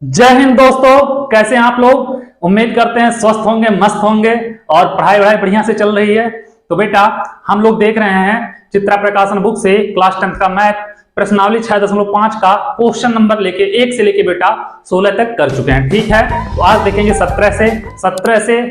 जय हिंद दोस्तों, कैसे हैं आप लोग। उम्मीद करते हैं स्वस्थ होंगे, मस्त होंगे और पढ़ाई वढ़ाई बढ़िया से चल रही है। तो बेटा हम लोग देख रहे हैं चित्रा प्रकाशन बुक से क्लास 10th का मैथ प्रश्नावली 6.5 का क्वेश्चन नंबर लेके 1 से लेके बेटा 16 तक कर चुके हैं। ठीक है, तो आज देखेंगे 17 से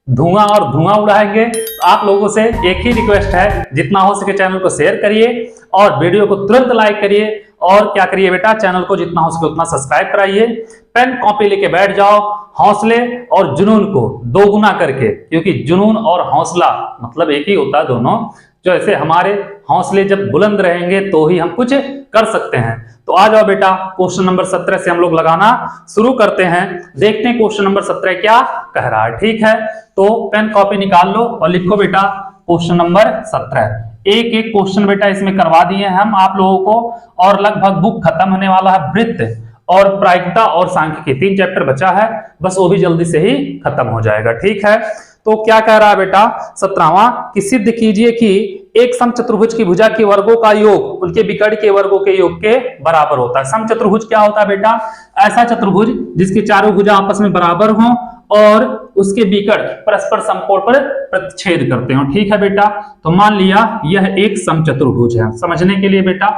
धुआं और धुआं उड़ाएंगे। तो आप लोगों से एक ही रिक्वेस्ट है, जितना हो सके चैनल को शेयर करिए और वीडियो को तुरंत लाइक करिए और क्या करिए बेटा, चैनल को जितना हो सके उतना सब्सक्राइब कराइए। पेन कॉपी लेके बैठ जाओ, हौसले और जुनून को दोगुना करके, क्योंकि जुनून और हौसला मतलब एक ही होता है दोनों। जैसे हमारे हौसले जब बुलंद रहेंगे तो ही हम कुछ कर सकते हैं। तो आ जाओ बेटा, क्वेश्चन नंबर 17 से हम लोग लगाना शुरू करते हैं। देखते हैं क्वेश्चन नंबर 17 क्या कह रहा है। ठीक है, तो पेन कॉपी निकाल लो और लिखो बेटा क्वेश्चन नंबर 17। एक एक क्वेश्चन बेटा इसमें करवा दिए हैं हम आप लोगों को, और लगभग बुक खत्म होने वाला है। वृत्त और प्रायिकता और सांख्यिकी 3 चैप्टर बचा है, बस वो भी जल्दी से ही खत्म हो जाएगा। ठीक है, तो क्या कह रहा है बेटा 17वां कि सिद्ध कीजिए कि एक समचतुर्भुज की भुजा के वर्गों का योग उनके विकर्ण के वर्गों के योग के बराबर होता है। समचतुर्भुज क्या होता है बेटा? ऐसा चतुर्भुज जिसकी चारों भुजा आपस में बराबर हों और उसके विकर्ण परस्पर समकोण पर प्रतिच्छेद करते हो। ठीक है बेटा, तो मान लिया यह एक समचतुर्भुज है। समझने के लिए बेटा,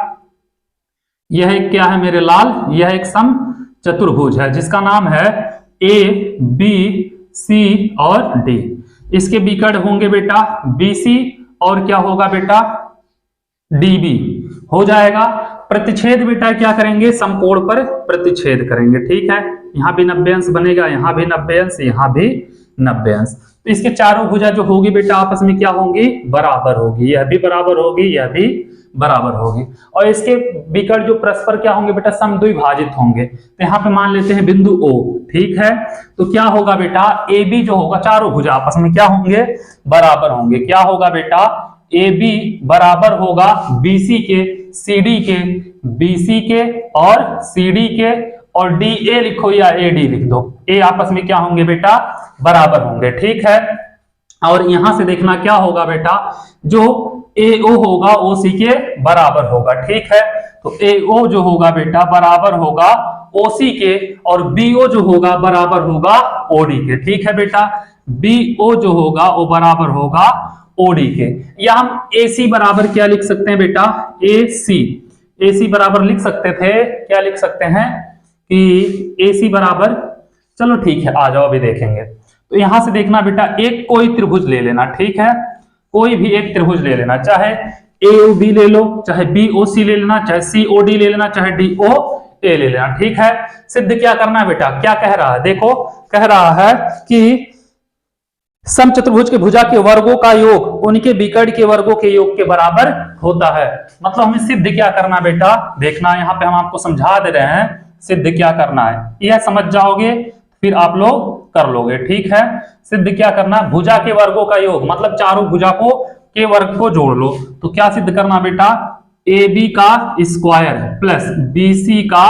यह एक क्या है मेरे लाल, यह एक समचतुर्भुज है जिसका नाम है ए बी सी और डी। इसके विकर्ण होंगे बेटा बीसी और क्या होगा बेटा डीबी हो जाएगा। प्रतिच्छेद बेटा क्या करेंगे, समकोण पर प्रतिच्छेद करेंगे। ठीक है, यहां भी 90 अंश बनेगा, यहां भी 90 अंश, यहां भी 90 अंश। तो इसके चारों भुजा जो होगी बेटा आपस में क्या होंगी, बराबर होगी। यह भी बराबर होगी, यह भी बराबर होगी। और इसके विकर्ण जो परस्पर क्या होंगे बेटा, समद्विभाजित होंगे। तो यहाँ पे मान लेते हैं बिंदु O। ठीक है, तो क्या होगा बेटा, ए बी जो होगा, चारों भुजा आपस में क्या होंगे, बराबर होंगे। क्या होगा बेटा, ए बी बराबर होगा बीसी के, सीडी के, बीसी के और सीडी के, और डी ए लिखो या ए डी लिख दो। ए आपस में क्या होंगे बेटा, बराबर होंगे। ठीक है, और यहां से देखना क्या होगा बेटा, जो ए ओ होगा ओ सी के बराबर होगा। ठीक है, तो ए ओ जो होगा बेटा बराबर होगा ओ सी के, और बी ओ जो होगा बराबर होगा ओ डी के। ठीक है बेटा, बी ओ जो होगा वो बराबर होगा ओडी के। या हम ए सी बराबर क्या लिख सकते हैं बेटा, ए सी बराबर लिख सकते थे, क्या लिख सकते हैं कि ए सी बराबर, चलो ठीक है आ जाओ अभी देखेंगे। तो यहां से देखना बेटा, एक कोई त्रिभुज ले लेना। ठीक है, कोई भी एक त्रिभुज ले लेना, चाहे ए ओ बी ले लो, चाहे बी ओ सी ले लेना, चाहे सी ओ डी ले लेना, चाहे डी ओ ए ले लेना। ठीक है, सिद्ध क्या करना है बेटा, क्या कह रहा है देखो, कह रहा है कि समचतुर्भुज के भुजा के वर्गों का योग उनके विकर्ण के वर्गों के योग के बराबर होता है। मतलब हमें सिद्ध क्या करना बेटा, देखना यहाँ पे हम आपको समझा दे रहे हैं सिद्ध क्या करना है। यह समझ जाओगे फिर आप लोग कर लोगे। ठीक है, सिद्ध क्या करना, भुजा के वर्गों का योग मतलब चारों भुजा को के वर्ग को जोड़ लो। तो क्या सिद्ध करना बेटा, ए बी का स्क्वायर प्लस बी सी का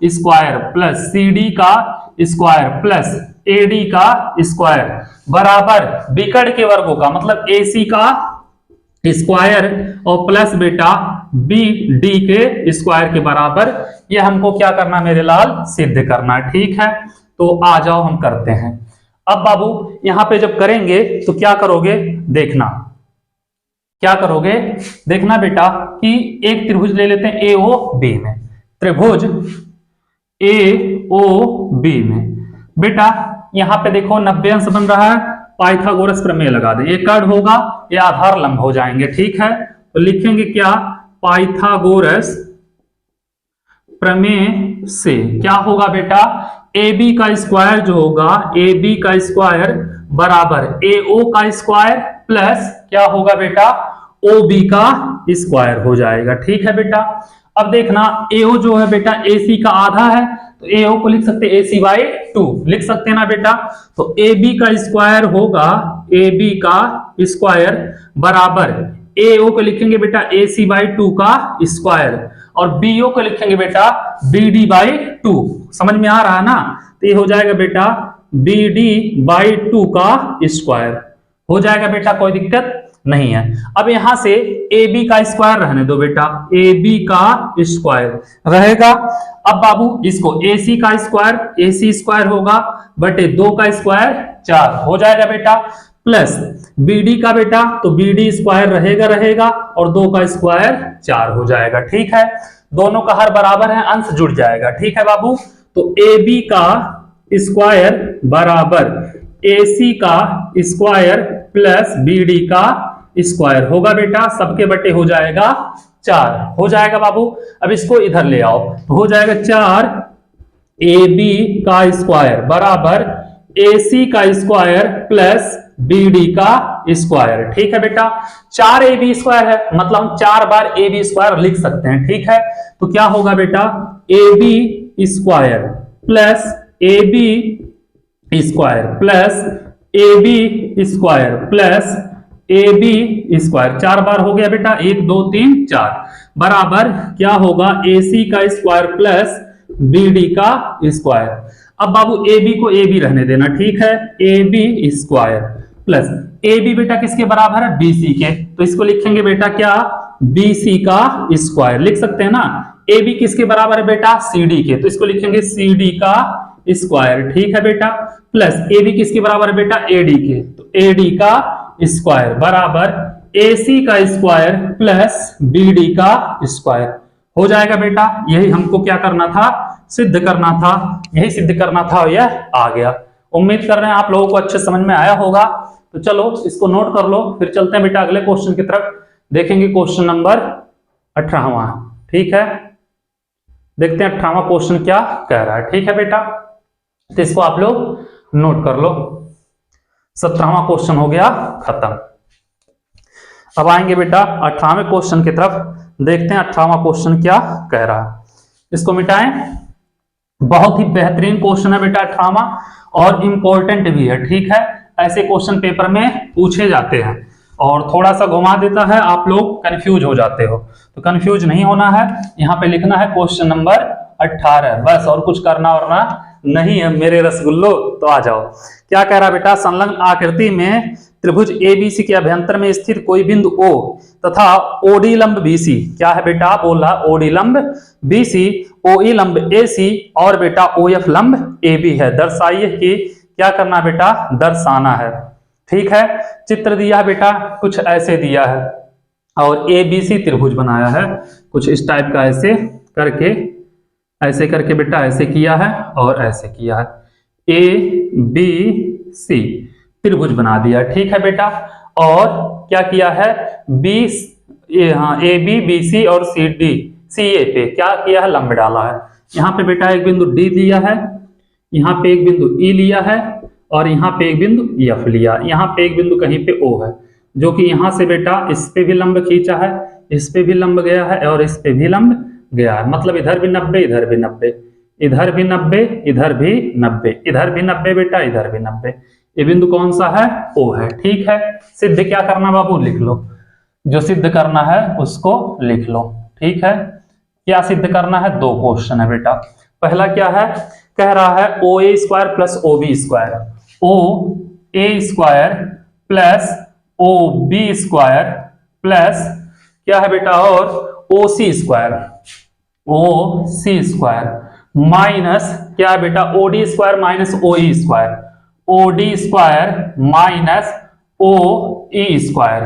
स्क्वायर प्लस सी डी का स्क्वायर प्लस ए डी का स्क्वायर बराबर विकर्ण के वर्गों का मतलब ए सी का स्क्वायर और प्लस बेटा बी डी के स्क्वायर के बराबर। यह हमको क्या करना मेरे लाल, सिद्ध करना। ठीक है, तो आ जाओ हम करते हैं। अब बाबू यहां पे जब करेंगे तो क्या करोगे, देखना क्या करोगे, देखना बेटा कि एक त्रिभुज ले लेते हैं ए ओ बी में। त्रिभुज ए ओ बी में बेटा यहां पे देखो 90 अंश बन रहा है, पाइथागोरस प्रमेय लगा दें। ये कर्ण होगा, ये आधार लंब हो जाएंगे। ठीक है, तो लिखेंगे क्या, पाइथागोरस प्रमेय से क्या होगा बेटा, ए बी का स्क्वायर जो होगा, ए बी का स्क्वायर बराबर ए ओ का स्क्वायर प्लस क्या होगा बेटा, ओ बी का स्क्वायर हो जाएगा। ठीक है बेटा, अब देखना ए ओ जो है बेटा ए सी का आधा है, तो ए ओ को लिख सकते हैं ए सी बाई 2 लिख सकते हैं ना बेटा। तो ए बी का स्क्वायर होगा ए बी का स्क्वायर बराबर ए ओ को लिखेंगे बेटा ए सी बाई 2 का स्क्वायर, और बी ओ को लिखेंगे बेटा बी डी बाई 2। समझ में आ रहा है ना, तो ये हो जाएगा बेटा बी डी बाई 2 का स्क्वायर हो जाएगा बेटा, कोई दिक्कत नहीं है। अब यहां से ए बी का स्क्वायर रहने दो बेटा, ए बी का स्क्वायर रहेगा। अब बाबू इसको ए सी का स्क्वायर, ए सी स्क्वायर होगा बटे 2 का स्क्वायर 4 हो जाएगा बेटा, प्लस बी डी का बेटा तो बी डी स्क्वायर रहेगा और 2 का स्क्वायर 4 हो जाएगा। ठीक है, दोनों का हर बराबर है, अंश जुड़ जाएगा। ठीक है बाबू, तो ए बी का स्क्वायर बराबर ए सी का स्क्वायर प्लस बी डी का स्क्वायर होगा बेटा, सबके बटे हो जाएगा 4 हो जाएगा बाबू। अब इसको इधर ले आओ तो हो जाएगा 4 ए बी का स्क्वायर बराबर ए सी का स्क्वायर प्लस बी डी का स्क्वायर। ठीक है बेटा, 4 ए बी स्क्वायर है, मतलब हम 4 बार ए बी स्क्वायर लिख सकते हैं। ठीक है, तो क्या होगा बेटा, A B square plus A B square plus A B square plus A B square, 4 बार हो गया बेटा, 1 2 3 4 बराबर क्या होगा, ए सी का स्क्वायर प्लस बी डी का स्क्वायर। अब बाबू ए बी को ए बी रहने देना। ठीक है, A B square plus A B बेटा किसके बराबर है, बी सी के, तो इसको लिखेंगे बेटा क्या, बी सी का स्क्वायर लिख सकते हैं ना। ए बी किसके बराबर है बेटा, सी डी के, तो इसको लिखेंगे सी डी का स्क्वायर। ठीक है बेटा, प्लस ए बी किसके बराबर है बेटा, ए डी के, तो ए डी का स्क्वायर बराबर ए सी का स्क्वायर प्लस बी डी का स्क्वायर हो जाएगा बेटा। यही हमको क्या करना था, सिद्ध करना था, यही सिद्ध करना था और यह आ गया। उम्मीद कर रहे हैं आप लोगों को अच्छे समझ में आया होगा। तो चलो इसको नोट कर लो, फिर चलते हैं बेटा अगले क्वेश्चन की तरफ, देखेंगे क्वेश्चन नंबर 18वां। ठीक है, देखते हैं 18वां क्वेश्चन क्या कह रहा है। ठीक है बेटा, तो इसको आप लोग नोट कर लो। 17वां क्वेश्चन हो गया खत्म। अब आएंगे बेटा 18वें क्वेश्चन की तरफ, देखते हैं 18वां क्वेश्चन क्या कह रहा है। इसको मिटाएं, बहुत ही बेहतरीन क्वेश्चन है बेटा 18वां और इंपॉर्टेंट भी है। ठीक है, ऐसे क्वेश्चन पेपर में पूछे जाते हैं और थोड़ा सा घुमा देता है, आप लोग कंफ्यूज हो जाते हो, तो कंफ्यूज नहीं होना है। यहाँ पे लिखना है क्वेश्चन नंबर 18 बस, और कुछ करना वरना नहीं है मेरे रसगुल्लो। तो आ जाओ, क्या कह रहा है बेटा, संलग्न आकृति में त्रिभुज एबीसी के अभ्यंतर में स्थित कोई बिंदु O तथा ओडी लंब BC, क्या है बेटा, बोल रहा ओडी लंब BC, OE लंब AC और बेटा OF लंब AB है, दर्शाइए कि क्या करना बेटा, दर्शाना है। ठीक है, चित्र दिया है बेटा, कुछ ऐसे दिया है और ABC त्रिभुज बनाया है कुछ इस टाइप का, ऐसे करके बेटा ऐसे किया है और ऐसे किया है, ABC त्रिभुज बना दिया। ठीक है बेटा, और क्या किया है, AB BC और CD CA पे क्या किया है, लंब डाला है। यहाँ पे बेटा एक बिंदु D लिया है, यहाँ पे एक बिंदु E लिया है और यहाँ पे एक बिंदु F लिया, यहाँ पे एक बिंदु कहीं पे O है, जो कि यहाँ से बेटा इस पे भी लंब खींचा है, इस पे भी लंब गया है और इस पे भी लंब गया है, मतलब इधर भी 90 इधर भी 90, इधर भी 90 इधर भी 90, इधर भी 90 बेटा इधर भी 90। ये बिंदु कौन सा है, O है। ठीक है, सिद्ध क्या करना बाबू, लिख लो, जो सिद्ध करना है उसको लिख लो। ठीक है, क्या सिद्ध करना है, 2 क्वेश्चन है बेटा। पहला क्या है, कह रहा है OA square plus OB square, OA square plus OB square plus क्या है बेटा, और OC square, OC square minus क्या है बेटा, OD square minus OE square, OD square minus OE square,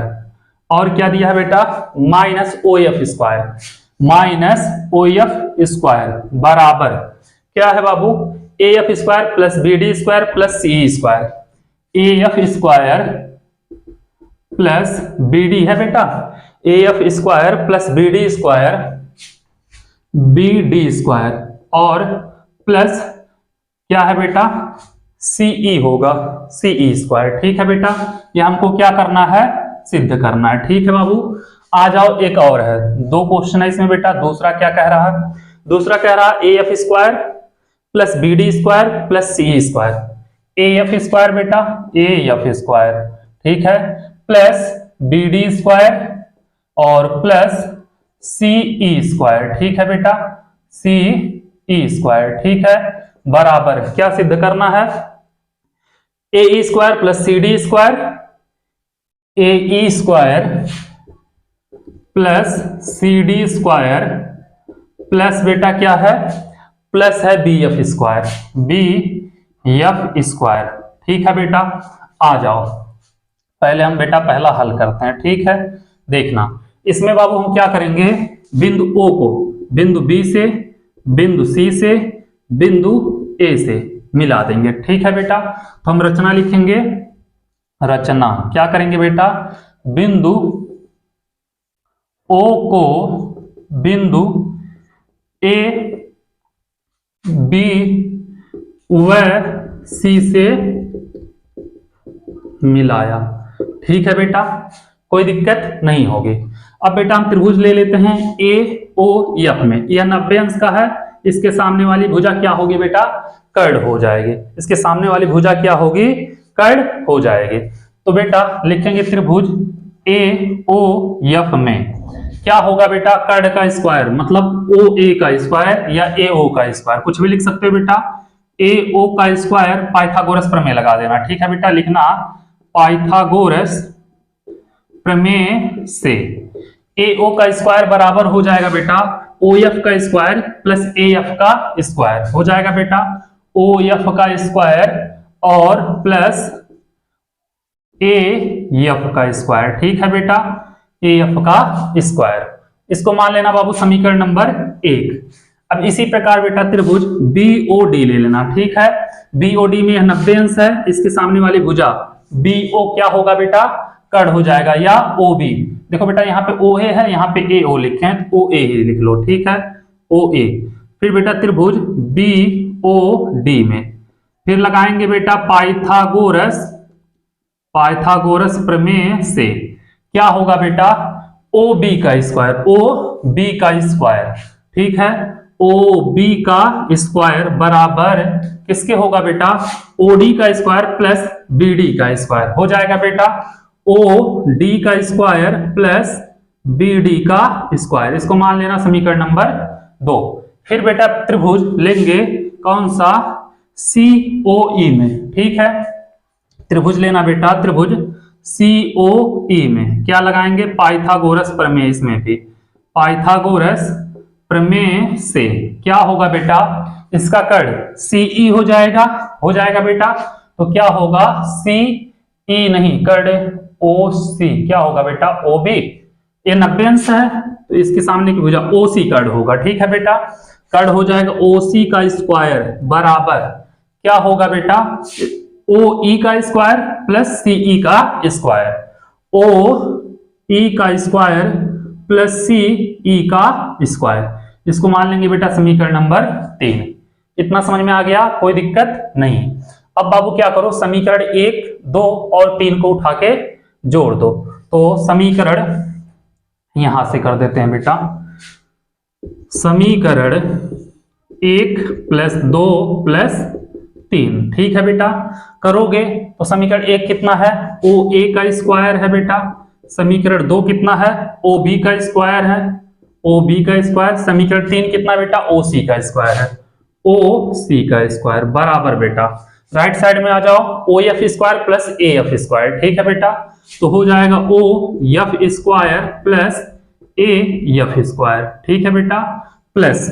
और क्या दिया है बेटा, minus OF square, minus OF square बराबर क्या है बाबू, AF square plus BD square plus CE square, AF square plus BD है बेटा, AF square plus BD square, BD square और प्लस क्या है बेटा, CE होगा, CE स्क्वायर। ठीक है बेटा, ये हमको क्या करना है, सिद्ध करना है। ठीक है बाबू, आ जाओ, एक और है, 2 क्वेश्चन है इसमें बेटा। दूसरा क्या कह रहा है, दूसरा कह रहा है AF square plus BD square plus CE square, AF square बेटा, AF स्क्वायर, ठीक है, प्लस BD स्क्वायर और प्लस CE स्क्वायर। ठीक है बेटा, CE स्क्वायर। ठीक है, बराबर क्या सिद्ध करना है, AE square plus CD square, A E square plus C D square plus बेटा क्या है, प्लस है B F square, B F square. ठीक है बेटा, आ जाओ पहले हम बेटा पहला हल करते हैं। ठीक है, देखना इसमें बाबू हम क्या करेंगे, बिंदु ओ को बिंदु बी से, बिंदु सी से, बिंदु ए से मिला देंगे। ठीक है बेटा, तो हम रचना लिखेंगे। रचना क्या करेंगे बेटा, बिंदु ओ को बिंदु ए बी व सी से मिलाया। ठीक है बेटा, कोई दिक्कत नहीं होगी। अब बेटा हम त्रिभुज ले लेते हैं ए ओ एफ में। यह 90 अंश का है, इसके सामने वाली भुजा क्या होगी बेटा, कर्ण हो जाएगी। इसके सामने वाली भुजा क्या होगी, कर्ण हो जाएगी। तो बेटा लिखेंगे त्रिभुज ए ओ एफ में क्या होगा बेटा, कर्ण का स्क्वायर मतलब ओ ए का स्क्वायर या ए ओ का स्क्वायर, कुछ भी लिख सकते हो बेटा। ए ओ का स्क्वायर पाइथागोरस प्रमेय लगा देना। ठीक है बेटा, लिखना पाइथागोरस प्रमेय से ए ओ का स्क्वायर बराबर हो जाएगा बेटा ओ एफ का स्क्वायर प्लस ए एफ का स्क्वायर हो जाएगा बेटा, ओ एफ का स्क्वायर और प्लस ए एफ का स्क्वायर। ठीक है बेटा, ए एफ का स्क्वायर, इसको मान लेना बाबू समीकरण नंबर 1। अब इसी प्रकार बेटा त्रिभुज बी ओ डी ले लेना। ठीक है, बी ओ डी में यह 90 अंश है, इसके सामने वाली भुजा बी ओ क्या होगा बेटा, कर्ण हो जाएगा या ओ बी। देखो बेटा यहाँ पे ओ ए है, यहाँ पे ए ओ लिखे हैं, ओ ए ही लिख लो। ठीक है, ओ ए। फिर बेटा त्रिभुज बी ओ डी में फिर लगाएंगे बेटा पाइथागोरस प्रमेय से क्या होगा बेटा, ओ बी का स्क्वायर, ओ बी का स्क्वायर। ठीक है, ओ बी का स्क्वायर बराबर किसके होगा बेटा, ओ डी का स्क्वायर प्लस बी डी का स्क्वायर हो जाएगा बेटा, ओ डी का स्क्वायर प्लस बी डी का स्क्वायर। इसको मान लेना समीकरण नंबर 2। फिर बेटा त्रिभुज लेंगे कौन सा, सी ओ ई में। ठीक है, त्रिभुज लेना बेटा, त्रिभुज सी ओ ई में क्या लगाएंगे, पाइथागोरस प्रमेय। इसमें भी पाइथागोरस प्रमेय से क्या होगा बेटा, इसका कर्ण सीई हो जाएगा बेटा। तो क्या होगा, सी ई नहीं, कर्ण ओ सी क्या होगा बेटा, ओ बी। ये 90 अंश है तो इसके सामने की भुजा ओ सी कर्ण होगा। ठीक है बेटा, कर्ण हो जाएगा ओ सी का स्क्वायर बराबर क्या होगा बेटा, ओ ई का स्क्वायर प्लस सी ई का स्क्वायर, ओ ई का स्क्वायर प्लस सी ई का स्क्वायर। इसको मान लेंगे बेटा समीकरण नंबर 3। इतना समझ में आ गया, कोई दिक्कत नहीं। अब बाबू क्या करो, समीकरण 1, 2 और 3 को उठा के जोड़ दो। तो समीकरण यहां से कर देते हैं बेटा, समीकरण 1 प्लस 2 प्लस 3। ठीक है बेटा, करोगे तो समीकरण 1 कितना है, ओ ए का स्क्वायर है बेटा। समीकरण 2 कितना है, ओ बी का स्क्वायर है, ओ बी का स्क्वायर। समीकरण 3 कितना बेटा, ओ सी का स्क्वायर है, ओ सी का स्क्वायर बराबर बेटा राइट साइड में आ जाओ, O F square plus A F square. ठीक है बेटा, तो हो जाएगा O F square plus A F square. ठीक है बेटा, प्लस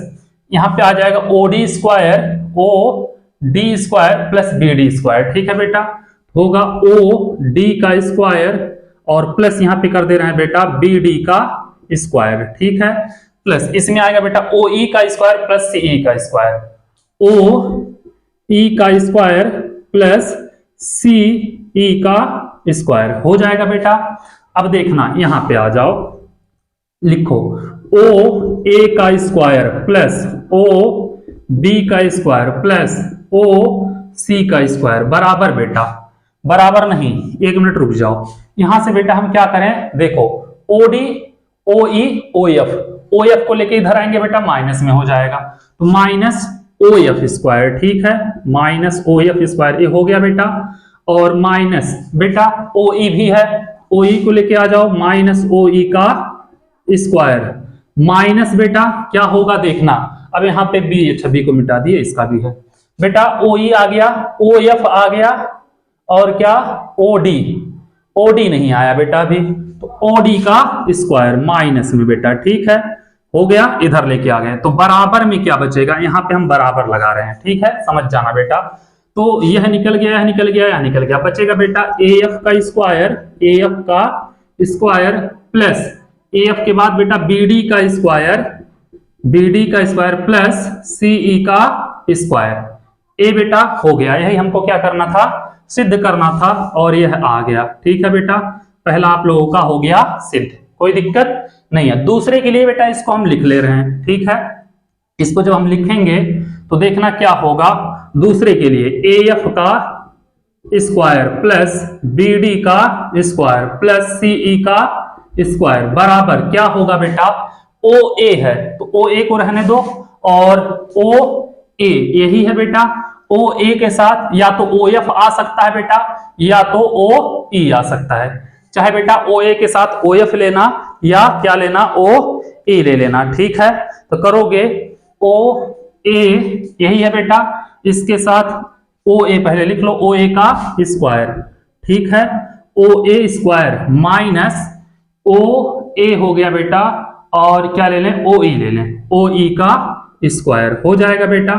यहां पे आ जाएगा O D square, O D square plus B D square. ठीक है बेटा, होगा ओ डी का स्क्वायर और प्लस यहां पे कर दे रहे हैं बेटा बी डी का स्क्वायर। ठीक है, प्लस इसमें आएगा बेटा ओ ई का स्क्वायर प्लस सी ई का स्क्वायर, ओ ई का स्क्वायर प्लस सी ई का स्क्वायर हो जाएगा बेटा। अब देखना यहां पे आ जाओ, लिखो ओ ए का स्क्वायर प्लस ओ बी का स्क्वायर प्लस ओ सी का स्क्वायर बराबर बेटा, बराबर नहीं, 1 मिनट रुक जाओ। यहां से बेटा हम क्या करें, देखो ओ डी ओ ई ओ एफ को लेके इधर आएंगे बेटा, माइनस में हो जाएगा, तो माइनस ओ एफ स्क्वायर। ठीक है, माइनस ओ एफ स्क्वायर ये हो गया बेटा, और माइनस बेटा ओ ई भी है, ओ ई को लेके आ जाओ, माइनस ओ ई का स्क्वायर माइनस बेटा क्या होगा देखना। अब यहाँ पे बी, अच्छा बी को मिटा दिए, इसका भी है बेटा, ओ ई आ गया, ओ एफ आ गया और क्या ओ डी ओडी नहीं आया बेटा अभी, तो ओडी का स्क्वायर माइनस में बेटा, ठीक है, हो गया, इधर लेके आ गए। तो बराबर में क्या बचेगा, यहाँ पे हम बराबर लगा रहे हैं, ठीक है, समझ जाना बेटा। तो यह निकल गया, यह निकल गया, यह निकल गया, बचेगा बेटा AF का स्क्वायर, AF का स्क्वायर प्लस AF के बाद बेटा BD का स्क्वायर, BD का स्क्वायर प्लस CE का स्क्वायर। ए बेटा हो गया, यही हमको क्या करना था, सिद्ध करना था, और यह आ गया, ठीक है बेटा। पहला आप लोगों का हो गया सिद्ध, कोई दिक्कत नहीं है। दूसरे के लिए बेटा इसको हम लिख ले रहे हैं, ठीक है। इसको जब हम लिखेंगे तो देखना क्या होगा, दूसरे के लिए AF का स्क्वायर प्लस BD का स्क्वायर प्लस CE का स्क्वायर बराबर क्या होगा बेटा, OA है तो OA को रहने दो, और OA यही है बेटा, OA के साथ या तो OF आ सकता है बेटा, या तो OE आ सकता है। चाहे बेटा OA के साथ OF लेना या क्या लेना, OE ले लेना, ठीक है। तो करोगे OA यही है बेटा, इसके साथ OA पहले लिख लो, OA का स्क्वायर, ठीक है, OA स्क्वायर माइनस OA हो गया बेटा, और क्या ले लें, OE ले लें, OE का स्क्वायर हो जाएगा बेटा।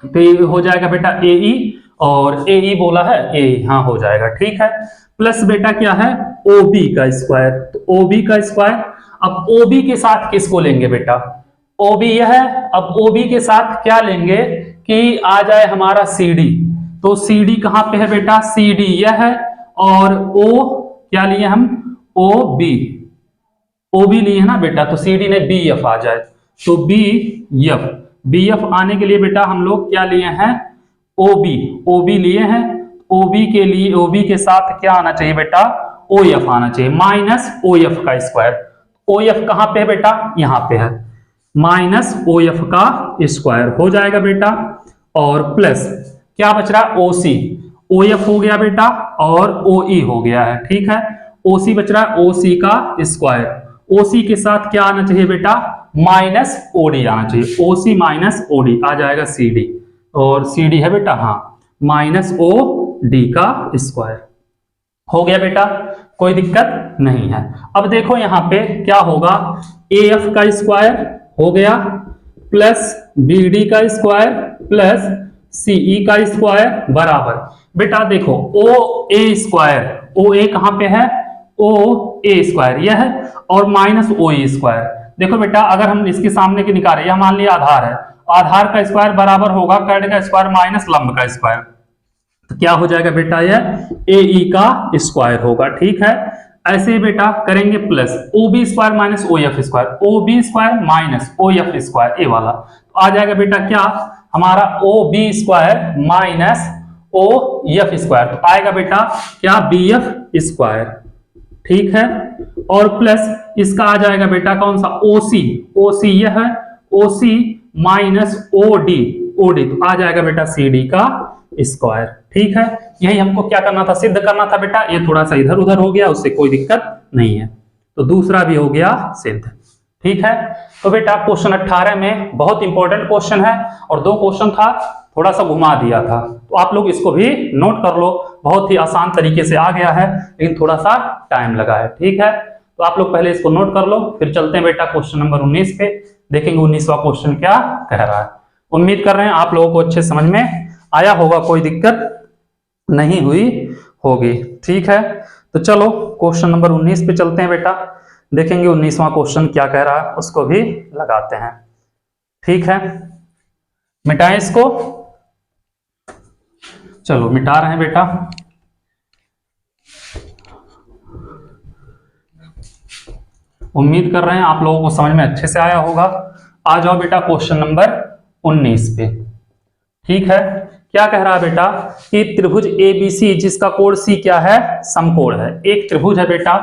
तो ये हो जाएगा बेटा AE, और AE बोला है AE, हाँ हो जाएगा, ठीक है। प्लस बेटा क्या है, OB का स्क्वायर, तो OB का स्क्वायर। अब OB के साथ किसको लेंगे बेटा, OB यह है, अब OB के साथ क्या लेंगे कि आ जाए हमारा CD, तो CD कहां पे है बेटा, CD यह है, और O क्या लिए हम, OB लिए है ना बेटा, तो CD ने BF आ जाए, तो BF आने के लिए बेटा हम लोग क्या लिए हैं, OB लिए हैं। OB के लिए, OB के साथ क्या आना चाहिए बेटा, OF आना चाहिए, माइनस OF का स्क्वायर। OF कहां पे है बेटा, यहां पे है, माइनस OF का स्क्वायर हो जाएगा बेटा, और प्लस क्या बच रहा है, OF हो गया बेटा, और OE हो गया है, ठीक है। OC बच रहा है, OC का स्क्वायर, OC के साथ क्या आना चाहिए बेटा, माइनस OD आना चाहिए, OC माइनस OD आ जाएगा CD, और CD है बेटा, हाँ, माइनस OD का स्क्वायर हो गया बेटा, कोई दिक्कत नहीं है। अब देखो यहां पे क्या होगा, AF का स्क्वायर हो गया प्लस BD का स्क्वायर प्लस CE का स्क्वायर बराबर बेटा देखो OA स्क्वायर, OA कहां पे है, OA स्क्वायर यह है, और माइनस OE स्क्वायर। देखो बेटा अगर हम इसके सामने की निकालें, यह मान लिया आधार है, आधार का स्क्वायर बराबर होगा कर्ण का स्क्वायर माइनस लंब का स्क्वायर, तो क्या हो जाएगा बेटा, यह AE का स्क्वायर होगा, ठीक है। ऐसे बेटा करेंगे plus OB square minus OF square, OB square minus OF square, A वाला तो आ जाएगा बेटा क्या हमारा OB square minus OF square, तो आएगा बेटा क्या BF स्क्वायर, ठीक है। और प्लस इसका आ जाएगा बेटा कौन सा, OC यह है, OC माइनस OD तो आ जाएगा बेटा CD का स्क्वायर, ठीक है। यही हमको क्या करना था, सिद्ध करना था बेटा, ये थोड़ा सा इधर उधर हो गया, उससे कोई दिक्कत नहीं है, तो दूसरा भी हो गया सिद्ध, ठीक है। तो बेटा क्वेश्चन 18 में बहुत इंपॉर्टेंट क्वेश्चन है, और 2 क्वेश्चन था, थोड़ा सा घुमा दिया था, तो आप लोग इसको भी नोट कर लो, बहुत ही आसान तरीके से आ गया है, लेकिन थोड़ा सा टाइम लगा है, ठीक है। तो आप लोग पहले इसको नोट कर लो, फिर चलते हैं बेटा क्वेश्चन नंबर 19 पे, देखेंगे 19वां क्वेश्चन क्या कह रहा है। उम्मीद कर रहे हैं आप लोगों को अच्छे समझ में आया होगा, कोई दिक्कत नहीं हुई होगी, ठीक है। तो चलो क्वेश्चन नंबर 19 पे चलते हैं बेटा, देखेंगे 19वां क्वेश्चन क्या कह रहा है, उसको भी लगाते हैं, ठीक है। मिटाएं इसको, चलो मिटा रहे हैं बेटा। उम्मीद कर रहे हैं आप लोगों को समझ में अच्छे से आया होगा। आ जाओ बेटा क्वेश्चन नंबर 19 पे, ठीक है। क्या कह रहा है बेटा कि त्रिभुज ABC जिसका कोण C क्या है, समकोण है। एक त्रिभुज है बेटा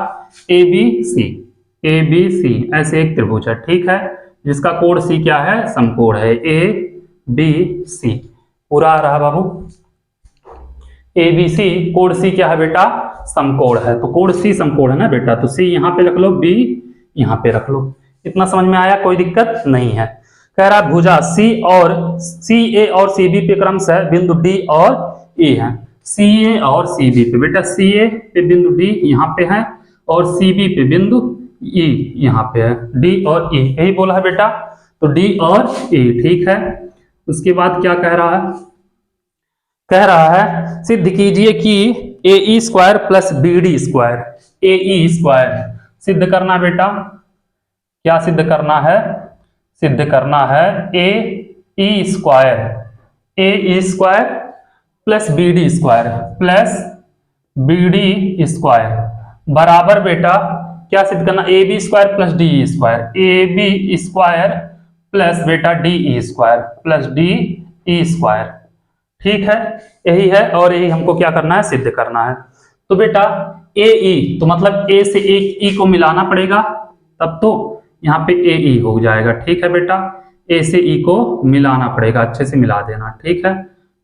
ABC ऐसे एक त्रिभुज है, ठीक है, जिसका कोण C क्या है, समकोण है, ABC पूरा आ रहा बाबू, ABC कोण C क्या है बेटा, समकोण है, तो कोण C समकोण है ना बेटा, तो C यहां पे रख लो, B यहां पे रख लो, इतना समझ में आया, कोई दिक्कत नहीं है। कह रहा भुजा CA और CB पे क्रमशः बिंदु D और E है, सी ए और सी बी पे। बेटा सी ए पे बिंदु डी यहाँ पे है और सी बी पे बिंदु ई यहाँ पे है, डी और ई यही बोला है बेटा, तो डी और ई ठीक है। उसके बाद क्या कह रहा है, कह रहा है सिद्ध कीजिए कि A E square plus B D square, A E square सिद्ध करना बेटा, क्या सिद्ध करना है, सिद्ध करना है A E square, A E square plus B D square plus B D square बराबर बेटा क्या सिद्ध करना, A B square plus D E square, A B square plus बेटा D E square plus D E square ठीक है, यही है और यही हमको क्या करना है, सिद्ध करना है। तो बेटा ए ई तो मतलब ए से एक ई को मिलाना पड़ेगा, तब तो यहाँ पे ए ई हो जाएगा ठीक है बेटा, ए से ई को मिलाना पड़ेगा, अच्छे से मिला देना ठीक है।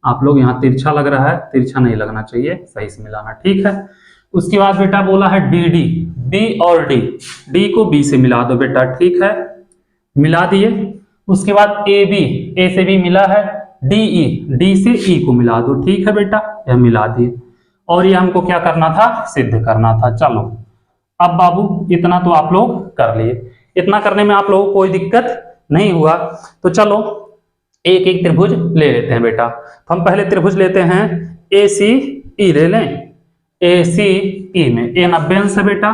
आप लोग यहाँ तिरछा लग रहा है, तिरछा नहीं लगना चाहिए, सही से मिलाना ठीक है। उसके बाद बेटा बोला है डी डी, बी और डी, डी को बी से मिला दो बेटा ठीक है, मिला दिए। उसके बाद ए बी, ए से बी मिला है, डी ई, डी से ई को मिला दो ठीक है बेटा, यह मिला दिए और ये हमको क्या करना था, सिद्ध करना था। चलो अब बाबू इतना तो आप लोग कर लिए, इतना करने में आप लोगों को कोई दिक्कत नहीं हुआ, तो चलो एक एक त्रिभुज ले लेते हैं बेटा। तो हम पहले त्रिभुज लेते हैं ए सी ई, ले लें ए सी ई में, ए 90 अंश है बेटा,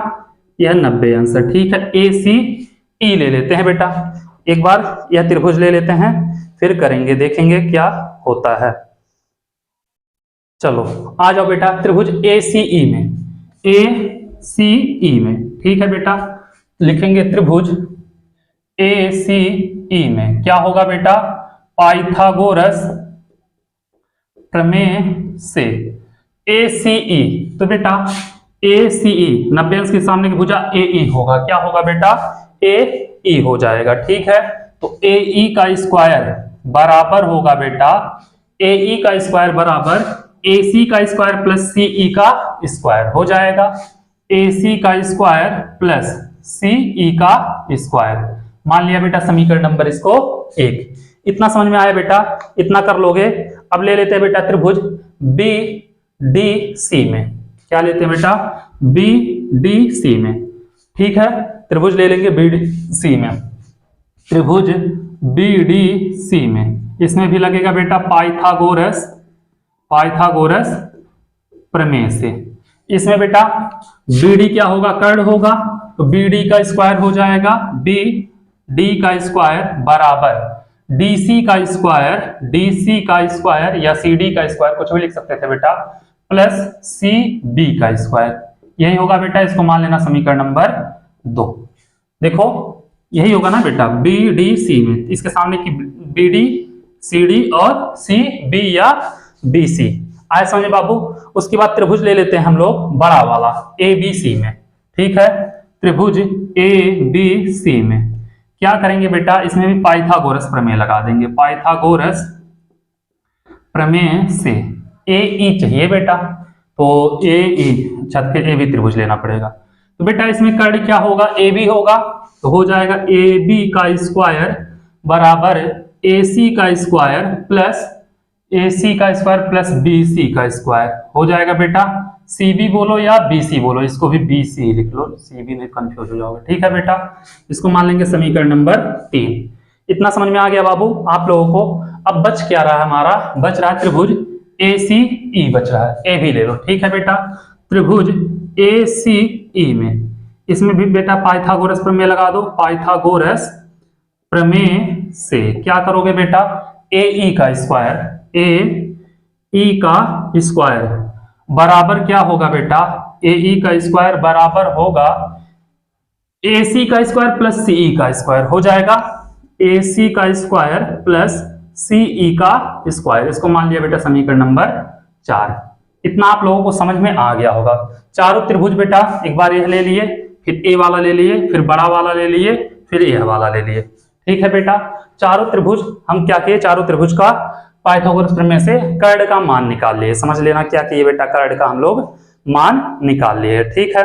यह 90 अंश है ठीक है, ए सी ई ले लेते हैं बेटा। एक बार यह त्रिभुज ले लेते हैं, फिर करेंगे, देखेंगे क्या होता है। चलो आ जाओ बेटा त्रिभुज ए सी ई में, ए सी ई में ठीक है बेटा, लिखेंगे त्रिभुज ए सी ई में क्या होगा बेटा, पाइथागोरस प्रमेय से ए सी ई, तो बेटा ए सी ई 90 अंश के सामने की भुजा ए ई होगा, क्या होगा बेटा, ए ई हो जाएगा ठीक है। तो ए ई का स्क्वायर बराबर होगा बेटा, ए ई का स्क्वायर बराबर ए सी का स्क्वायर प्लस सी ई का स्क्वायर हो जाएगा, ए सी का स्क्वायर प्लस सी ई का स्क्वायर। मान लिया बेटा समीकरण नंबर इसको 1। इतना समझ में आया बेटा, इतना कर लोगे। अब ले लेते हैं बेटा त्रिभुज बी डी सी में, क्या लेते हैं बेटा, बी डी सी में ठीक है, त्रिभुज ले लेंगे बी डी सी में, त्रिभुज बी डी सी में, इसमें भी लगेगा बेटा पाइथागोरस, पाइथागोरस प्रमेय से। इसमें बेटा बी डी क्या होगा, कर्ण होगा, तो बी डी का स्क्वायर हो जाएगा, बी डी का स्क्वायर बराबर डी सी का स्क्वायर, डी सी का स्क्वायर या सी डी का स्क्वायर कुछ भी लिख सकते थे बेटा, प्लस सी बी का स्क्वायर, यही होगा बेटा। इसको मान लेना समीकरण नंबर 2। देखो यही होगा ना बेटा बी डी सी में, इसके सामने की बी डी सी डी और सी बी या बी सी आए समझे बाबू। उसके बाद त्रिभुज ले लेते हैं हम लोग बड़ा वाला ए बी सी में ठीक है, त्रिभुज ए बी सी में क्या करेंगे बेटा, इसमें भी पाइथागोरस प्रमेय लगा देंगे, पाइथागोरस प्रमेय से ए ई चाहिए बेटा, तो ए ई छत पे ए बी त्रिभुज लेना पड़ेगा। तो बेटा इसमें कर्ण क्या होगा, ए बी होगा, तो हो जाएगा ए बी का स्क्वायर बराबर ए सी का स्क्वायर प्लस ए सी का स्क्वायर प्लस बी सी का स्क्वायर हो जाएगा बेटा। सी बी बोलो या बी सी बोलो, इसको भी बी सी लिख लो, सी बी नहीं कंफ्यूज हो जाओगे ठीक है बेटा। इसको मान लेंगे समीकरण नंबर 3। इतना समझ में आ गया बाबू आप लोगों को। अब बच क्या रहा है हमारा, बच रहा है त्रिभुज ए सी ई बच रहा है, ए भी ले लो ठीक है बेटा। त्रिभुज ए सी ई में इसमें भी बेटा पाइथागोरस प्रमेय लगा दो, पाइथागोरस प्रमेय से क्या करोगे बेटा, ए ई का स्क्वायर, ए ई का स्क्वायर बराबर क्या होगा बेटा, ए ई का स्क्वायर बराबर होगा ए सी का स्क्वायर प्लस सी ई का स्क्वायर हो जाएगा, ए सी का स्क्वायर प्लस सी ई का स्क्वायर। इसको मान लिया बेटा समीकरण नंबर 4। इतना आप लोगों को समझ में आ गया होगा। चारों त्रिभुज बेटा एक बार यह ले लिए, फिर ए वाला ले लिए, फिर बड़ा वाला ले लिए, फिर यह वाला ले लिए ठीक है बेटा। चारों त्रिभुज हम क्या किए, चारों त्रिभुज का पाइथागोरस प्रमेय से कर्ण का मान निकाल लिए। समझ लेना क्या किए बेटा, कर्ण का हम लोग मान निकाल लिए ठीक है।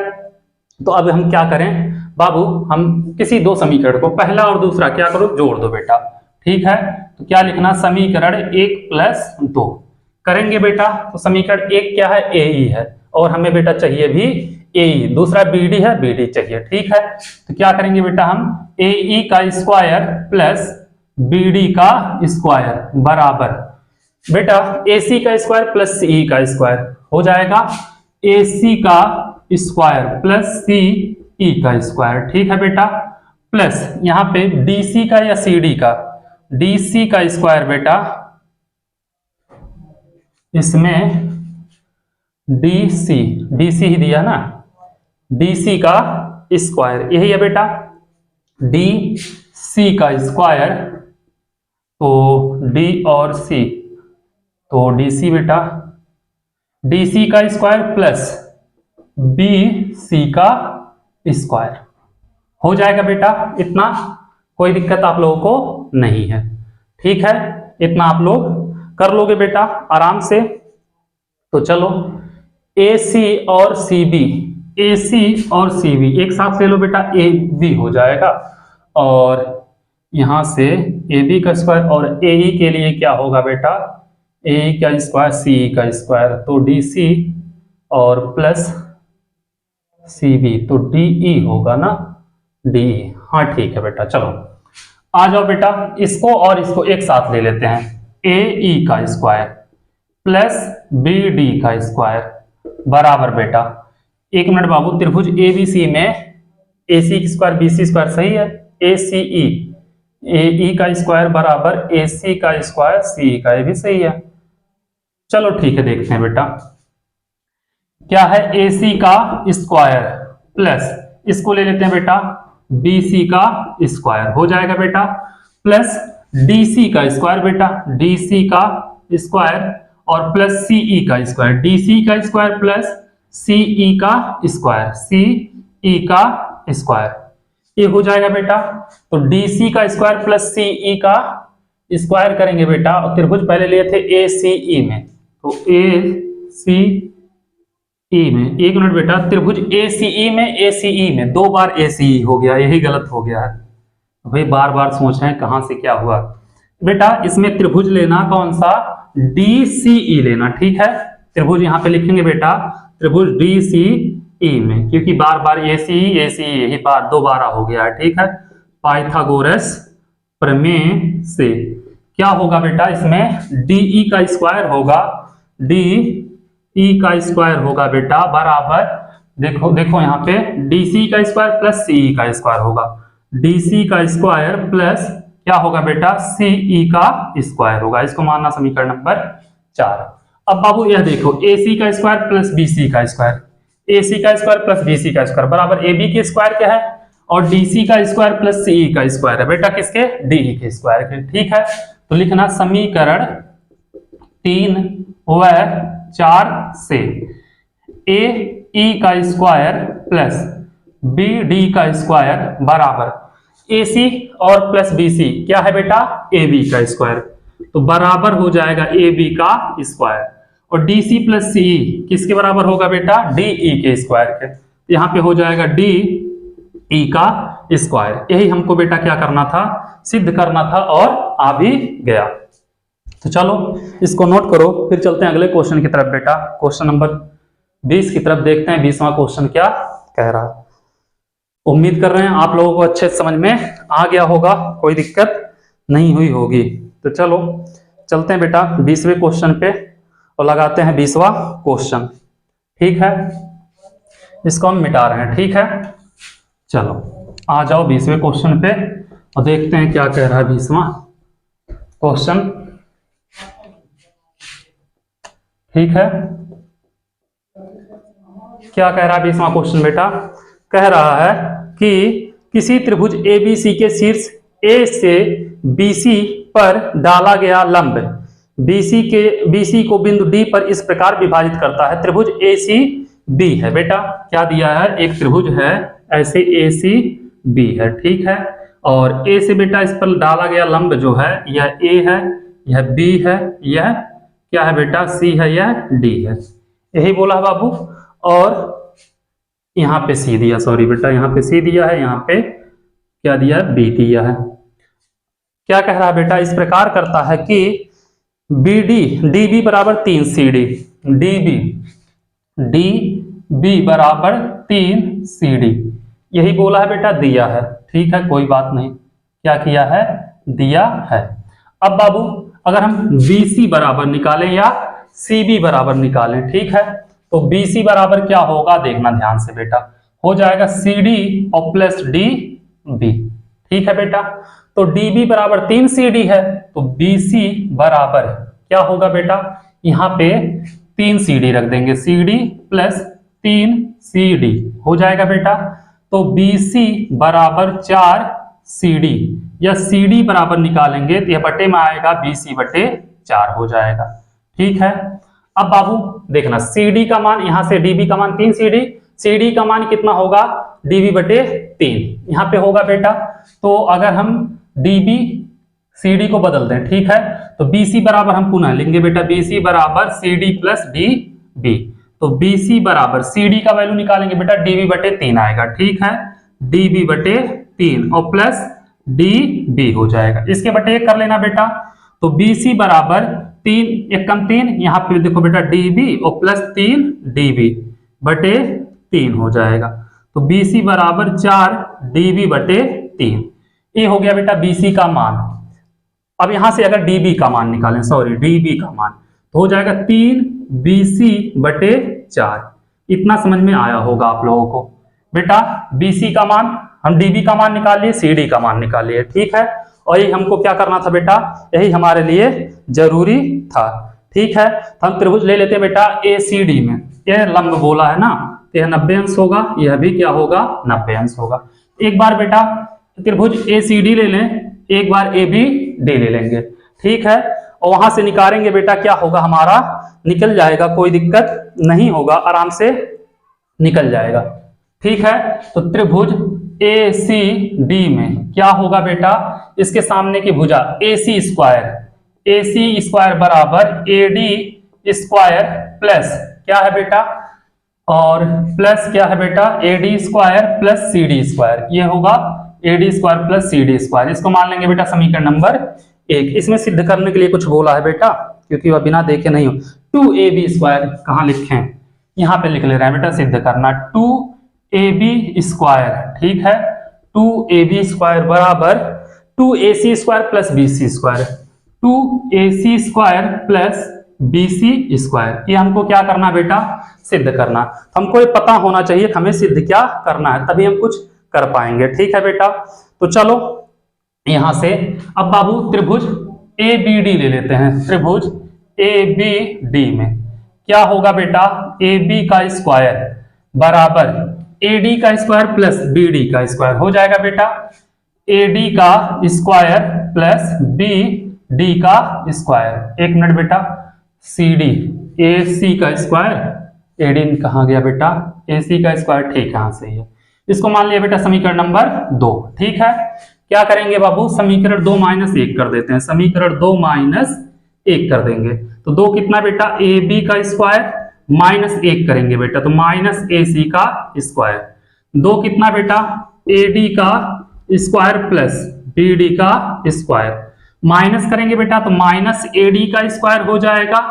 तो अब हम क्या करें बाबू, हम किसी दो समीकरण को पहला और दूसरा क्या करो, जोड़ दो बेटा ठीक है। तो क्या लिखना, समीकरण 1 + 2 करेंगे बेटा तो समीकरण एक क्या है, ए ई है, और हमें बेटा चाहिए भी ए ई, दूसरा बी डी है, बी डी चाहिए। ठीक है, तो क्या करेंगे बेटा हम, ए ई का स्क्वायर प्लस बी डी का स्क्वायर बराबर बेटा ए सी का स्क्वायर प्लस सी का स्क्वायर हो जाएगा, ए सी का स्क्वायर प्लस सी ई का स्क्वायर। ठीक है बेटा, प्लस यहां पे डी सी का या सी डी का, डी सी का स्क्वायर बेटा, इसमें डी सी ही दिया ना, डी सी का स्क्वायर यही है बेटा, डी सी का स्क्वायर, तो डी और सी, तो डी सी बेटा, डी सी का स्क्वायर प्लस बी सी का स्क्वायर हो जाएगा बेटा। इतना कोई दिक्कत आप लोगों को नहीं है। ठीक है, इतना आप लोग कर लोगे बेटा आराम से। तो चलो ए सी और सी बी, ए सी और सी बी एक साथ ले लो बेटा, ए बी हो जाएगा, और यहां से ए बी का स्क्वायर, और ए ई के लिए क्या होगा बेटा, ए ई का स्क्वायर सी का स्क्वायर, तो डी सी और प्लस सी बी, तो डी ई होगा ना, डी ई। हाँ ठीक है बेटा, चलो आ जाओ बेटा, इसको और इसको एक साथ ले लेते हैं, ए ई का स्क्वायर प्लस बी डी का स्क्वायर बराबर बेटा, एक मिनट बाबू, त्रिभुज ए बी सी में ए सी की स्क्वायर बी सी स्क्वायर सही है, ए सी ई, ए ई का स्क्वायर बराबर ए सी का स्क्वायर सी का, ये भी सही है। चलो ठीक है, देखते हैं बेटा क्या है, ए सी का स्क्वायर प्लस इसको ले लेते हैं बेटा बी सी का स्क्वायर हो जाएगा बेटा, प्लस डी सी का स्क्वायर बेटा, डी सी का स्क्वायर और प्लस सी ई का स्क्वायर, डी सी का स्क्वायर प्लस सी ई का स्क्वायर, सी ई का स्क्वायर, ये हो जाएगा बेटा। तो डी सी का स्क्वायर प्लस सी ई का स्क्वायर करेंगे बेटा, और त्रिभुज पहले लिए थे ए सी ई में, तो ए सी ई में, एक मिनट बेटा, त्रिभुज ए सी ई में, ए सी ई में दो बार ए सी ई हो गया, यही गलत हो गया है भाई, बार बार सोच रहे हैं कहां से क्या हुआ बेटा। इसमें त्रिभुज लेना कौन सा, डी सी ई लेना। ठीक है, त्रिभुज यहां पे लिखेंगे बेटा त्रिभुज डी सी ई में, क्योंकि बार बार ए सी यही बार दोबारा हो गया है। ठीक है, पाइथागोरस प्रमेय से क्या होगा बेटा, इसमें डी ई का स्क्वायर होगा, डी ई का स्क्वायर होगा बेटा बराबर, देखो देखो यहाँ पे डी सी का स्क्वायर प्लस सी ई का स्क्वायर होगा, डी सी का स्क्वायर प्लस क्या होगा बेटा, सी ई का स्क्वायर होगा, इसको मानना समीकरण नंबर 4। अब बाबू यह देखो, ए सी का स्क्वायर प्लस बी सी का स्क्वायर, ए सी का स्क्वायर प्लस बी सी का स्क्वायर बराबर ए बी के स्क्वायर क्या है, और डी सी का स्क्वायर प्लस सी ई का स्क्वायर है बेटा, किसके, डी ई के स्क्वायर के। ठीक है, तो लिखना समीकरण 3 व 4 से ए ई का स्क्वायर प्लस बी डी का स्क्वायर बराबर ए सी और प्लस बी सी क्या है बेटा, ए बी का स्क्वायर, तो बराबर हो जाएगा ए बी का स्क्वायर, और डी सी प्लस सी ई किसके बराबर होगा बेटा, डी ई के स्क्वायर के, यहाँ पे हो जाएगा डी ई का स्क्वायर। यही हमको बेटा क्या करना था, सिद्ध करना था, और आ भी गया। तो चलो इसको नोट करो, फिर चलते हैं अगले क्वेश्चन की तरफ बेटा, क्वेश्चन नंबर 20 की तरफ देखते हैं 20वां क्वेश्चन क्या कह रहा है। उम्मीद कर रहे हैं आप लोगों को अच्छे समझ में आ गया होगा, कोई दिक्कत नहीं हुई होगी। तो चलो चलते हैं बेटा 20वें क्वेश्चन पे और लगाते हैं 20वां क्वेश्चन। ठीक है, इसको हम मिटा रहे हैं। ठीक है, चलो आ जाओ 20वें क्वेश्चन पे और देखते हैं क्या कह रहा है 20वां क्वेश्चन। ठीक है, क्या कह रहा है 20वां क्वेश्चन बेटा, कह रहा है कि किसी त्रिभुज एबीसी के शीर्ष ए से बीसी पर डाला गया लंब बीसी को बिंदु डी पर इस प्रकार विभाजित करता है, त्रिभुज ए सी बी है बेटा, क्या दिया है, एक त्रिभुज है ऐसे ए सी बी है। ठीक है, और ए से बेटा इस पर डाला गया लंब जो है यह ए है, यह बी है, यह क्या है बेटा, सी है, यह डी है, यही बोला है बाबू। और यहाँ पे सी दिया, सॉरी बेटा यहाँ पे सी दिया है, यहाँ पे क्या दिया है, बी दिया है। क्या कह रहा है बेटा, इस प्रकार करता है कि BD DB बराबर 3 CD, DB बराबर 3 CD, यही बोला है बेटा, दिया है। ठीक है, कोई बात नहीं, क्या किया है, दिया है। अब बाबू अगर हम BC बराबर निकालें या CB बराबर निकालें, ठीक है, तो BC बराबर क्या होगा देखना ध्यान से बेटा, हो जाएगा CD और प्लस DB। ठीक है बेटा, तो DB बराबर 3 CD है, तो BC बराबर क्या होगा बेटा, यहाँ पे 3 CD रख देंगे, CD प्लस 3 CD हो जाएगा बेटा। तो BC बराबर 4 CD, या CD बराबर निकालेंगे तो यह बटे में आएगा, BC बटे 4 हो जाएगा। ठीक है, अब बाबू देखना CD का मान, यहां से DB का मान 3 CD का मान कितना होगा, DB बटे 3 यहाँ पे होगा बेटा। तो अगर हम DB CD को बदल दें, ठीक है, तो BC बराबर हम पुनः लेंगे बेटा, BC बराबर CD प्लस DB, तो BC बराबर CD का वैल्यू निकालेंगे बेटा, DB बटे 3 आएगा। ठीक है, DB बटे 3 और प्लस DB हो जाएगा, इसके बटे 1 कर लेना बेटा, तो BC बराबर 3 1 कम 3, यहाँ पे देखो बेटा DB और प्लस 3 DB बटे 3 हो जाएगा, तो BC बराबर 4 DB बटे 3, ये हो गया बेटा BC का मान। अब यहां से अगर DB का मान निकालें, सॉरी DB का मान, तो हो जाएगा 3 BC बटे 4। इतना समझ में आया होगा आप लोगों को बेटा। BC का मान हम DB का मान निकाल लिए, CD का मान निकाल लिए, ठीक है, और यही हमको क्या करना था बेटा, यही हमारे लिए जरूरी था। ठीक है, तो हम त्रिभुज ले लेते हैं बेटा ACD में, यह लंब बोला है ना, तो यह 90 अंश होगा, यह भी क्या होगा, 90 अंश होगा। एक बार बेटा त्रिभुज ACD ले लें, एक बार ABD ले लेंगे, ठीक है, और वहां से निकालेंगे बेटा, क्या होगा हमारा, निकल जाएगा, कोई दिक्कत नहीं होगा, आराम से निकल जाएगा। ठीक है, तो त्रिभुज ACD में क्या होगा बेटा, इसके सामने की भुजा AC स्क्वायर बराबर AD स्क्वायर प्लस क्या है बेटा, और प्लस क्या है बेटा, AD square plus CD square, ये होगा AD square plus CD square. इसको मान लेंगे बेटा समीकरण नंबर 1। इसमें सिद्ध करने के लिए कुछ बोला है बेटा, क्योंकि वह बिना देखे नहीं हो। 2AB स्क्वायर कहाँ लिखें, यहाँ पे लिख ले रहे हैं बेटा, सिद्ध करना 2AB स्क्वायर, ठीक है, 2AB स्क्वायर बराबर 2AC square plus BC square, 2AC square plus BC square, ये हमको क्या करना बेटा, सिद्ध करना। हमको ये पता होना चाहिए हमें सिद्ध क्या करना है, तभी हम कुछ कर पाएंगे। ठीक है बेटा, तो चलो यहां से अब बाबू त्रिभुज ABD ले लेते हैं। त्रिभुज ABD में क्या होगा बेटा, AB का स्क्वायर बराबर AD का स्क्वायर प्लस BD का स्क्वायर हो जाएगा बेटा, AD का स्क्वायर प्लस BD का स्क्वायर। एक मिनट बेटा, CD AC का स्क्वायर, AD कहाँ गया बेटा, AC का स्क्वायर, ठीक है, यहाँ से ही है। इसको मान लिया बेटा समीकरण नंबर 2। ठीक है, क्या करेंगे बाबू, समीकरण 2 माइनस 1 कर देते हैं, समीकरण 2 माइनस 1 कर देंगे, तो 2 कितना बेटा, AB का स्क्वायर माइनस 1 करेंगे बेटा, तो माइनस AC का स्क्वायर, 2 कितना बेटा, AD का स्क्वायर प्लस BD का स्क्वायर, माइनस करेंगे बेटा तो माइनस AD का स्क्वायर हो जाएगा,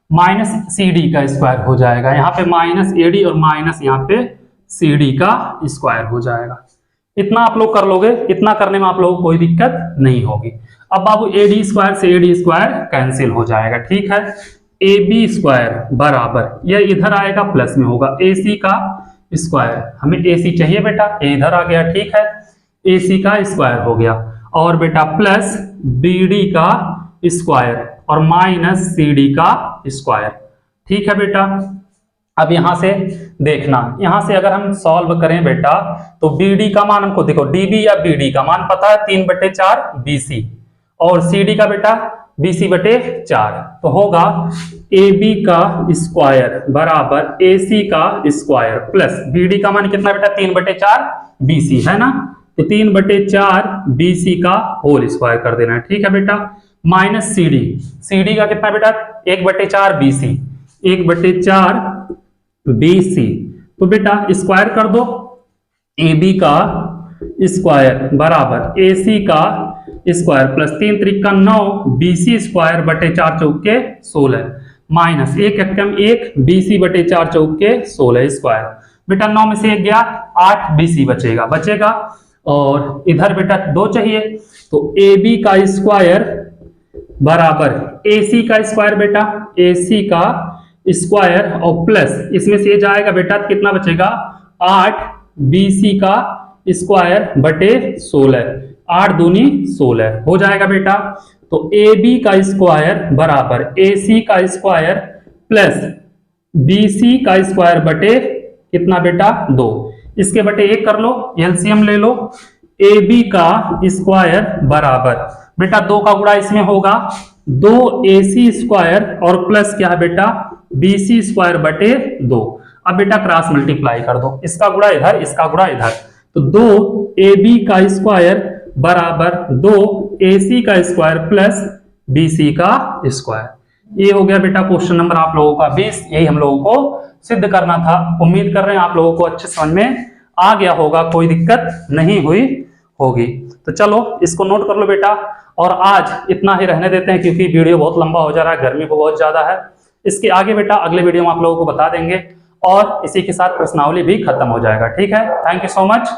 माइनस CD का स्क्वायर हो जाएगा, यहाँ पे माइनस AD और माइनस यहाँ पे CD का स्क्वायर हो जाएगा। इतना आप लोग कर लोगे, इतना करने में आप लोगों को कोई दिक्कत नहीं होगी। अब बाबू AD स्क्वायर से AD स्क्वायर कैंसिल हो जाएगा। ठीक है, AB स्क्वायर बराबर, यह इधर आएगा प्लस में होगा AC का स्क्वायर, हमें AC चाहिए बेटा, ये इधर आ गया। ठीक है, AC का स्क्वायर हो गया, और बेटा प्लस BD का स्क्वायर और माइनस CD का स्क्वायर। ठीक है बेटा, अब यहां से देखना, यहां से अगर हम सॉल्व करें बेटा तो BD का मान हमको देखो, DB या BD का मान पता है 3/4 BC, और CD का बेटा BC बटे 4, तो होगा AB का स्क्वायर बराबर AC का स्क्वायर प्लस BD का मान कितना बेटा, 3/4 BC है ना, तो 3/4 BC का होल स्क्वायर कर देना है। ठीक है बेटा, माइनस CD का कितना बेटा, 1/4 BC, 1/4 BC, तो बेटा स्क्वायर कर दो, AB का स्क्वायर बराबर AC का square plus 3 Trika 9 BC square बटे 4 चौके 16 माइनस 1 एकम 1 BC बटे 4 चौके 16 स्क्वायर। बेटा 9 में से 1 गया 8 BC बचेगा और इधर बेटा 2 चाहिए तो AB का स्क्वायर बराबर AC का स्क्वायर बेटा AC का स्क्वायर और प्लस इसमें से ये जाएगा बेटा तो कितना बचेगा 8 BC का स्क्वायर बटे 16 8 दूनी 16 हो जाएगा बेटा। तो AB का स्क्वायर बराबर AC का स्क्वायर प्लस BC का स्क्वायर बटे कितना बेटा 2 इसके बटे 1 कर लो एलसीएम ले लो। AB का स्क्वायर बराबर बेटा 2 का गुणा इसमें होगा 2AC स्क्वायर और प्लस क्या है बेटा BC स्क्वायर बटे 2। अब बेटा क्रॉस मल्टीप्लाई कर दो इसका गुणा इधर इसका गुणा इधर तो 2AB का स्क्वायर बराबर 2AC का स्क्वायर प्लस BC का स्क्वायर। ये हो गया बेटा क्वेश्चन नंबर आप लोगों का 20। यही हम लोगों को सिद्ध करना था। उम्मीद कर रहे हैं आप लोगों को अच्छे समझ में आ गया होगा, कोई दिक्कत नहीं हुई होगी। तो चलो इसको नोट कर लो बेटा और आज इतना ही रहने देते हैं क्योंकि वीडियो बहुत लंबा हो जा रहा है, गर्मी को बहुत ज्यादा है। इसके आगे बेटा अगले वीडियो में आप लोगों को बता देंगे और इसी के साथ प्रश्नावली भी खत्म हो जाएगा। ठीक है, थैंक यू सो मच।